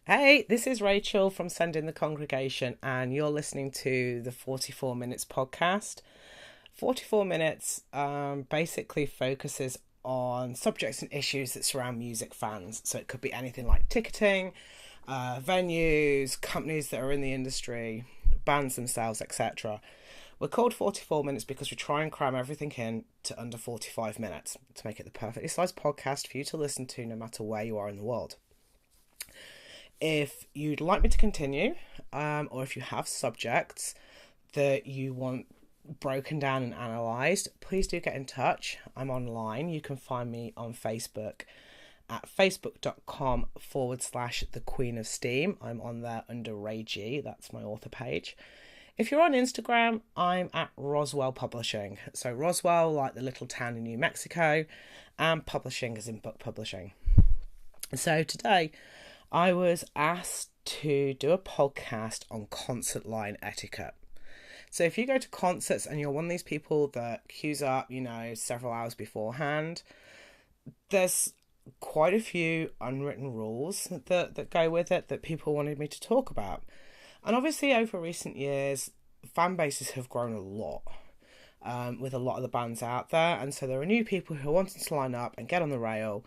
Hey, this is Rachel from Send in the Congregation, and you're listening to the 44 Minutes podcast. 44 Minutes basically focuses on subjects and issues that surround music fans. So it could be anything like ticketing, venues, companies that are in the industry, bands themselves, etc. We're called 44 Minutes because we try and cram everything in to under 45 minutes to make it the perfectly sized podcast for you to listen to no matter where you are in the world. If you'd like me to continue, or if you have subjects that you want broken down and analysed, please do get in touch. I'm online. You can find me on Facebook at facebook.com/the Queen of Steam. I'm on there under Ray G. That's my author page. If you're on Instagram, I'm at Roswell Publishing. So Roswell, like the little town in New Mexico, and publishing as in book publishing. So today, I was asked to do a podcast on concert line etiquette. So if you go to concerts and you're one of these people that queues up, several hours beforehand, there's quite a few unwritten rules that go with it that people wanted me to talk about. And obviously over recent years, fan bases have grown a lot with a lot of the bands out there. And so there are new people who are wanting to line up and get on the rail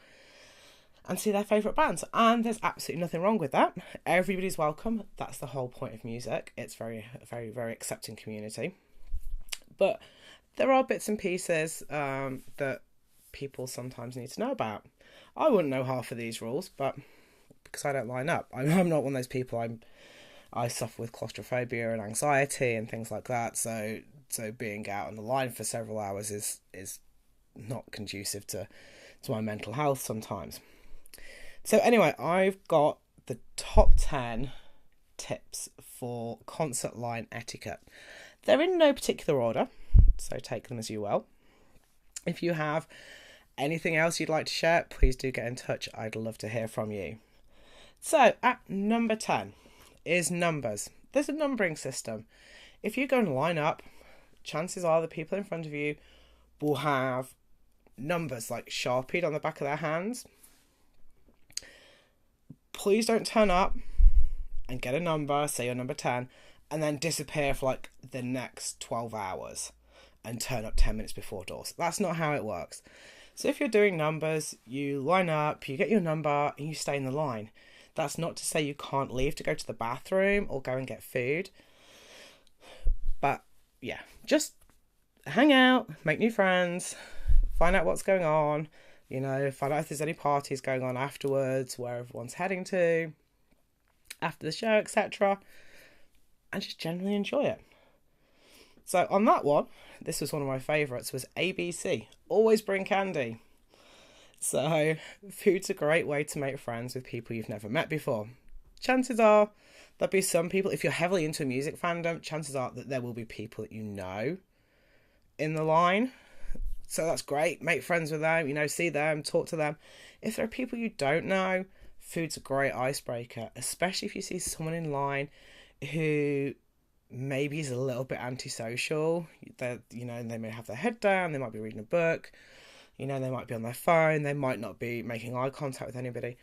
and see their favourite bands. And there's absolutely nothing wrong with that. Everybody's welcome. That's the whole point of music. It's very, very, very accepting community. But there are bits and pieces that people sometimes need to know about. I wouldn't know half of these rules, but because I don't line up. I'm not one of those people. I suffer with claustrophobia and anxiety and things like that. So being out on the line for several hours is not conducive to my mental health sometimes. So anyway, I've got the top 10 tips for concert line etiquette. They're in no particular order, so take them as you will. If you have anything else you'd like to share, please do get in touch. I'd love to hear from you. So at number 10 is numbers. There's a numbering system. If you go and line up, chances are the people in front of you will have numbers like sharpied on the back of their hands. Please don't turn up and get a number, say you're number 10, and then disappear for like the next 12 hours and turn up 10 minutes before doors. That's not how it works. So if you're doing numbers, you line up, you get your number, and you stay in the line. That's not to say you can't leave to go to the bathroom or go and get food. But yeah, just hang out, make new friends, find out what's going on. Find out if there's any parties going on afterwards, where everyone's heading to, after the show, etc. And just generally enjoy it. So on that one, this was one of my favourites, was ABC. Always bring candy. So food's a great way to make friends with people you've never met before. Chances are there'll be some people, if you're heavily into a music fandom, chances are that there will be people that you know in the line. So that's great. Make friends with them, see them, talk to them. If there are people you don't know, food's a great icebreaker, especially if you see someone in line who maybe is a little bit antisocial. They may have their head down, they might be reading a book, they might be on their phone, they might not be making eye contact with anybody.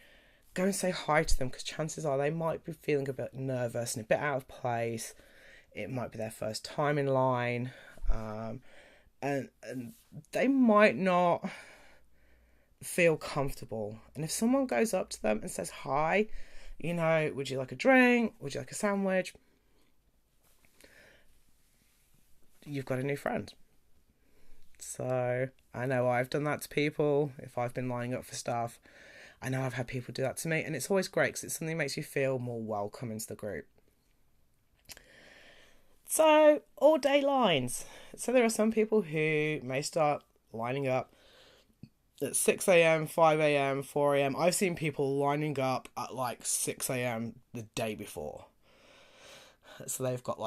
Go and say hi to them, because chances are they might be feeling a bit nervous and a bit out of place. It might be their first time in line. And they might not feel comfortable. And if someone goes up to them and says hi, would you like a drink? Would you like a sandwich? You've got a new friend. So I know I've done that to people if I've been lining up for stuff. I know I've had people do that to me, and it's always great because it's something that makes you feel more welcome into the group. So, all day lines. So there are some people who may start lining up at 6 a.m, 5 a.m, 4 a.m. I've seen people lining up at like 6 a.m. the day before. So they've got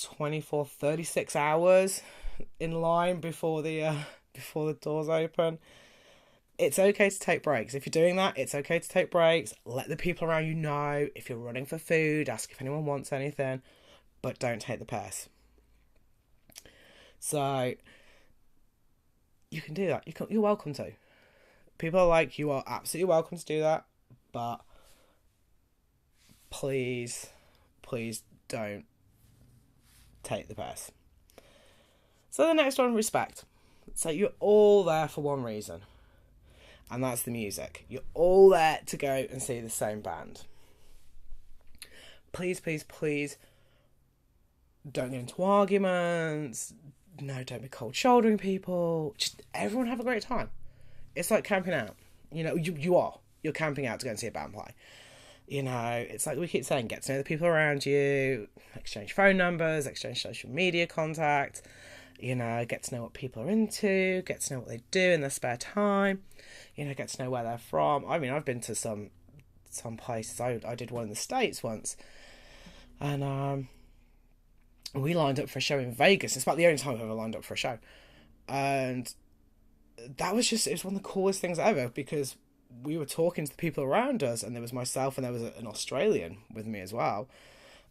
24, 36 hours in line before the doors open. It's okay to take breaks. If you're doing that, it's okay to take breaks. Let the people around you know. If you're running for food, ask if anyone wants anything. But don't take the piss. So you can do that. You're welcome to. People are like, you are absolutely welcome to do that, but please, please don't take the piss. So the next one, respect. So you're all there for one reason, and that's the music. You're all there to go and see the same band. Please, please, please don't get into arguments. No, don't be cold shouldering people. Just everyone have a great time. It's like camping out. You know, you're camping out to go and see a band play. You know, it's like we keep saying, get to know the people around you, exchange phone numbers, exchange social media contact, you know, get to know what people are into, get to know what they do in their spare time, you know, get to know where they're from. I mean, I've been to some places. I did one in the States once, and we lined up for a show in Vegas. It's about the only time I've ever lined up for a show, and that was it was one of the coolest things ever, because we were talking to the people around us, and there was myself, and there was an Australian with me as well,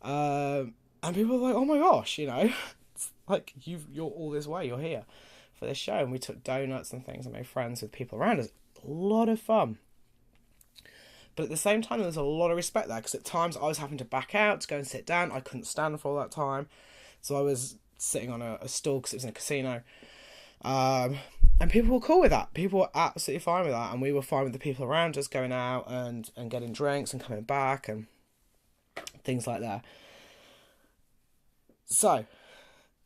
and people were like, oh my gosh, you know, it's like you're all this way, you're here for this show. And we took donuts and things and made friends with people around us. A lot of fun, but at the same time there was a lot of respect there, because at times I was having to back out to go and sit down. I couldn't stand for all that time, so I was sitting on a stool because it was in a casino. And people were cool with that. People were absolutely fine with that. And we were fine with the people around us going out and getting drinks and coming back and things like that. So,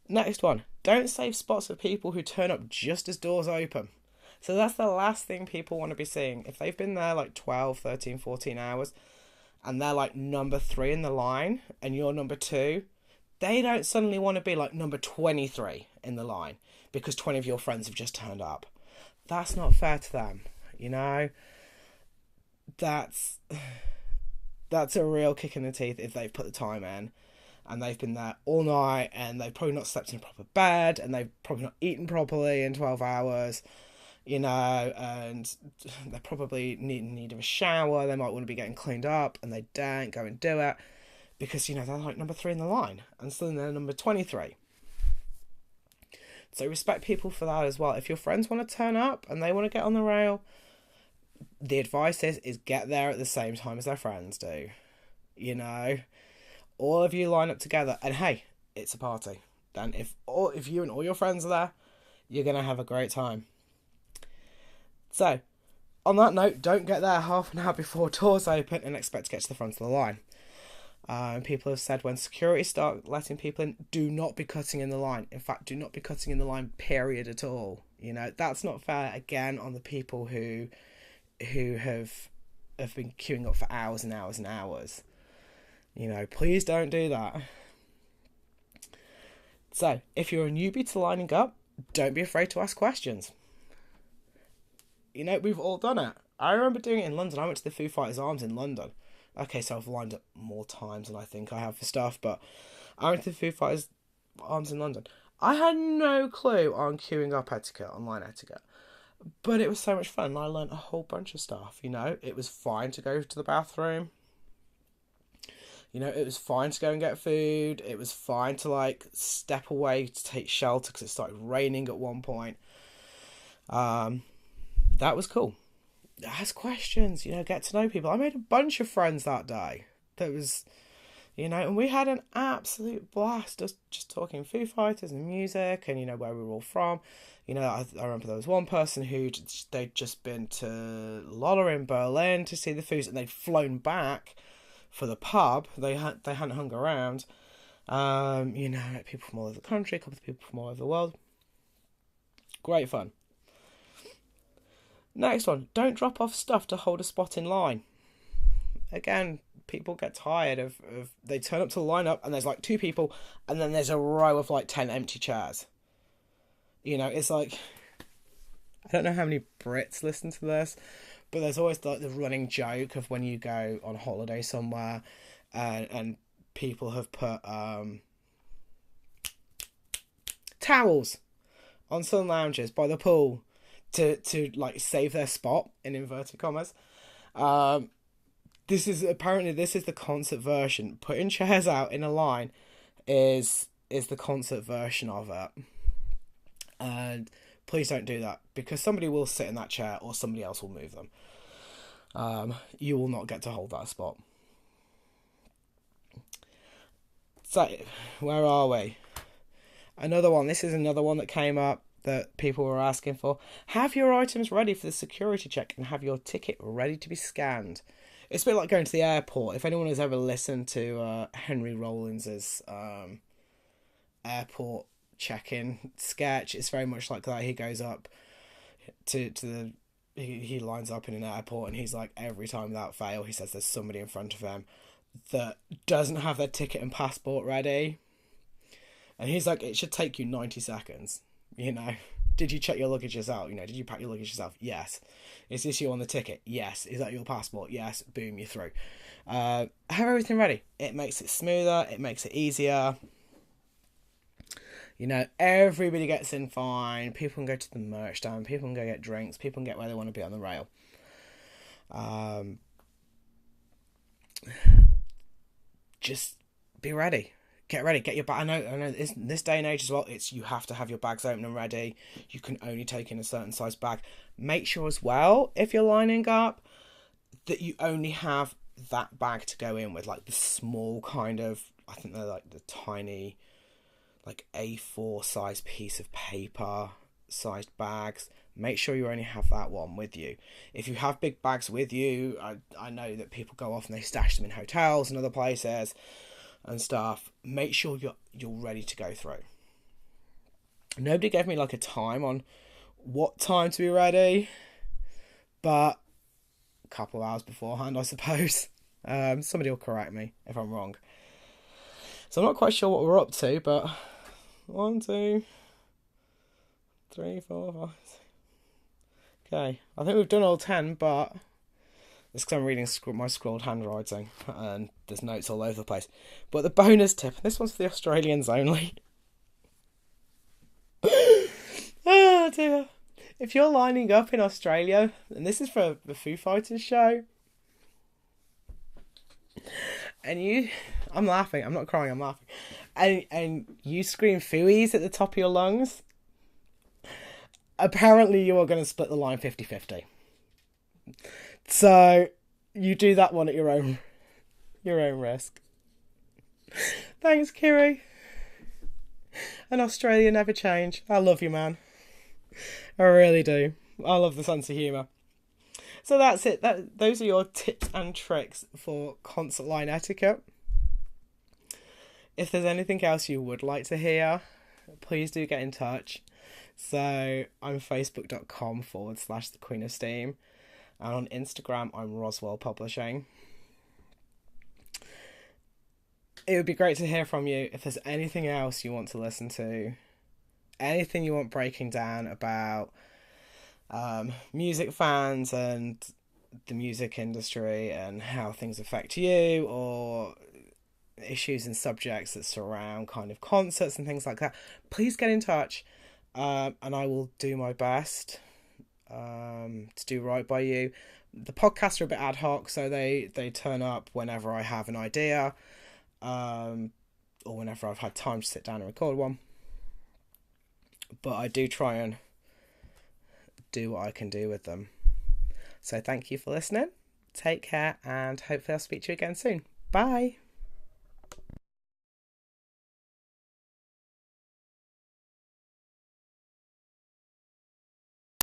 next one. Don't save spots for people who turn up just as doors open. So that's the last thing people want to be seeing. If they've been there like 12, 13, 14 hours and they're like number 3 in the line and you're number 2, they don't suddenly want to be like number 23 in the line because 20 of your friends have just turned up. That's not fair to them, you know? That's a real kick in the teeth if they've put the time in and they've been there all night and they've probably not slept in a proper bed and they've probably not eaten properly in 12 hours, you know, and they're probably in need of a shower. They might want to be getting cleaned up and they don't go and do it because, you know, they're like number 3 in the line and suddenly they're number 23. So respect people for that as well. If your friends want to turn up and they want to get on the rail, the advice is get there at the same time as their friends do. You know, all of you line up together and hey, it's a party. Then if you and all your friends are there, you're going to have a great time. So, on that note, don't get there half an hour before doors open and expect to get to the front of the line. People have said when security start letting people in, do not be cutting in the line. In fact, do not be cutting in the line, period, at all. You know, that's not fair, again, on the people who have been queuing up for hours and hours and hours. You know, please don't do that. So, if you're a newbie to lining up, don't be afraid to ask questions. You know, we've all done it. I remember doing it in London. I went to the Foo Fighters Arms in London. Okay, so I've lined up more times than I think I have for stuff, but I went to the Foo Fighters Arms in London. I had no clue on queuing up etiquette, online etiquette, but it was so much fun. I learned a whole bunch of stuff, you know. It was fine to go to the bathroom. You know, it was fine to go and get food. It was fine to, like, step away to take shelter because it started raining at one point. That was cool. Ask questions, you know, get to know people. I made a bunch of friends that day. That was, you know, and we had an absolute blast just talking Foo Fighters and music and, you know, where we were all from. You know, I remember there was one person who they'd just been to Lolla in Berlin to see the Foos and they'd flown back for the pub. They hadn't hung around. You know, people from all over the country, a couple of people from all over the world. Great fun. Next one, don't drop off stuff to hold a spot in line. Again, people get tired of they turn up to the lineup and there's like 2 people and then there's a row of like 10 empty chairs. You know, it's like, I don't know how many Brits listen to this, but there's always like the running joke of when you go on holiday somewhere and people have put towels on some lounges by the pool to like save their spot in inverted commas. This is the concert version. Putting chairs out in a line is the concert version of it. And please don't do that because somebody will sit in that chair or somebody else will move them. You will not get to hold that spot. So, where are we? Another one. This is another one that came up that people were asking for. Have your items ready for the security check and have your ticket ready to be scanned. It's a bit like going to the airport. If anyone has ever listened to Henry Rollins's airport check-in sketch, it's very much like that. He goes up to the he lines up in an airport and he's like, every time without fail, he says there's somebody in front of him that doesn't have their ticket and passport ready. And he's like, it should take you 90 seconds. You know, did you check your luggage yourself? You know, did you pack your luggage yourself? Yes. Is this you on the ticket? Yes. Is that your passport? Yes. Boom, you're through. Have everything ready. It makes it smoother. It makes it easier. You know, everybody gets in fine. People can go to the merch stand. People can go get drinks. People can get where they want to be on the rail. Just be ready. Get ready. Get your bag. I know. This day and age as well, it's you have to have your bags open and ready. You can only take in a certain size bag. Make sure as well, if you're lining up, that you only have that bag to go in with, like the small kind of. I think they're like the tiny, like A4 size piece of paper sized bags. Make sure you only have that one with you. If you have big bags with you, I know that people go off and they stash them in hotels and other places and stuff. Make sure you're ready to go through. Nobody gave me like a time on what time to be ready, but a couple of hours beforehand, I suppose. Somebody will correct me if I'm wrong. So I'm not quite sure what we're up to, but 1, 2, 3, 4, 5. Okay, I think we've done all 10, but it's because I'm reading my scrawled handwriting and there's notes all over the place. But the bonus tip, and this one's for the Australians only. Oh dear. If you're lining up in Australia, and this is for the Foo Fighters show, and I'm laughing, I'm not crying, I'm laughing, and you scream Fooies at the top of your lungs, apparently you are going to split the line 50-50. So you do that one at your own risk. Thanks, Kiri. And Australia never change. I love you, man. I really do. I love the sense of humour. So that's it. Those are your tips and tricks for concert line etiquette. If there's anything else you would like to hear, please do get in touch. So I'm facebook.com/the Queen of Steam. And on Instagram, I'm Roswell Publishing. It would be great to hear from you. If there's anything else you want to listen to, anything you want breaking down about music fans and the music industry and how things affect you, or issues and subjects that surround kind of concerts and things like that, please get in touch, and I will do my best to do right by you. The podcasts are a bit ad hoc, so they turn up whenever I have an idea, or whenever I've had time to sit down and record one. But I do try and do what I can do with them. So thank you for listening. Take care, and hopefully I'll speak to you again soon. Bye.